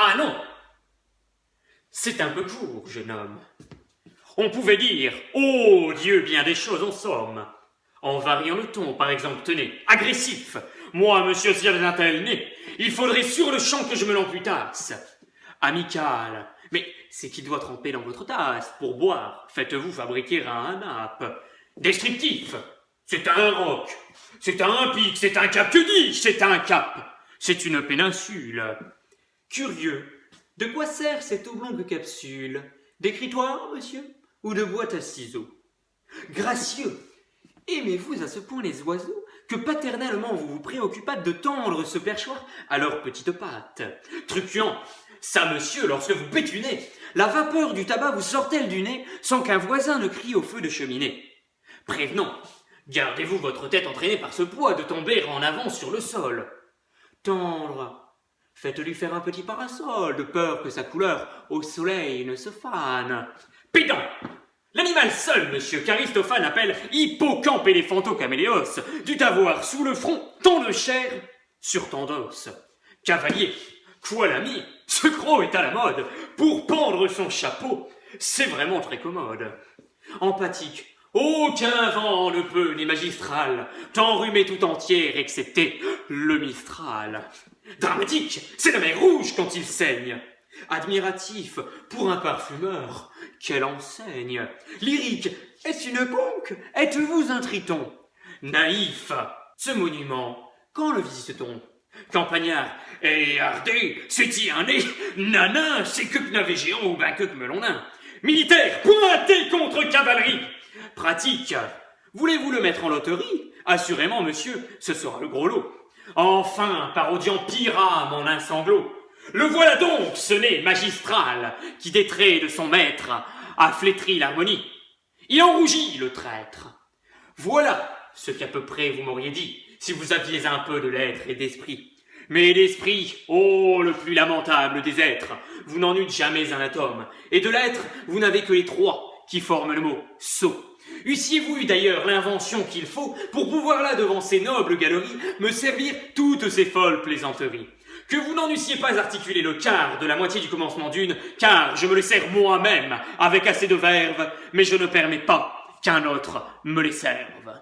Ah non! C'est un peu court, jeune homme. On pouvait dire « Oh Dieu, bien des choses en somme !» En variant le ton, par exemple, tenez, agressif. Moi, monsieur, si j'avais un tel nez, il faudrait sur le champ que je me l'amputasse. Amical, mais c'est qui doit tremper dans votre tasse pour boire. Faites-vous fabriquer un nappe. Descriptif, c'est un roc, c'est un pic, c'est un cap. Que dis-je? C'est un cap. C'est une péninsule. Curieux, de quoi sert cette oblongue capsule? D'écritoire, monsieur, ou de boîte à ciseaux? Gracieux, aimez-vous à ce point les oiseaux que paternellement vous vous préoccupâtes de tendre ce perchoir à leurs petites pattes? Truquant, ça monsieur, lorsque vous pétunez, la vapeur du tabac vous sort-elle du nez sans qu'un voisin ne crie au feu de cheminée? Prévenant, gardez-vous votre tête entraînée par ce poids de tomber en avant sur le sol. Tendre, faites-lui faire un petit parasol, de peur que sa couleur au soleil ne se fane. Pédant, l'animal seul, monsieur, qu'Aristophane appelle hippocampe éléphanto-caméléos, dut avoir sous le front tant de chair sur tant d'os. Cavalier, quoi l'ami, ce croc est à la mode. Pour pendre son chapeau, c'est vraiment très commode. Empathique, aucun vent ne peut, ni magistral, t'enrhumer tout entière, excepté le Mistral. Dramatique, c'est la mer rouge quand il saigne. Admiratif, pour un parfumeur, quelle enseigne. Lyrique, est-ce une conque? Êtes-vous un triton? Naïf, ce monument, quand le visite-t-on? Campagnard, et Ardé, c'est-y un nez? Nanin, c'est que navet géant ou ben que melon nain. Militaire, pointez contre cavalerie. Pratique, voulez-vous le mettre en loterie? Assurément, monsieur, ce sera le gros lot. Enfin, parodiant Pyrame en un sanglot. Le voilà donc, ce nez magistral, qui des traits de son maître a flétri l'harmonie. Il en rougit, le traître. Voilà ce qu'à peu près vous m'auriez dit, si vous aviez un peu de l'être et d'esprit. Mais l'esprit, oh, le plus lamentable des êtres, vous n'en eûtes jamais un atome, et de l'être, vous n'avez que les trois qui forment le mot « sot ». Eussiez-vous eu d'ailleurs l'invention qu'il faut pour pouvoir là, devant ces nobles galeries, me servir toutes ces folles plaisanteries? Que vous n'en eussiez pas articulé le quart de la moitié du commencement d'une, car je me les sers moi-même avec assez de verve, mais je ne permets pas qu'un autre me les serve.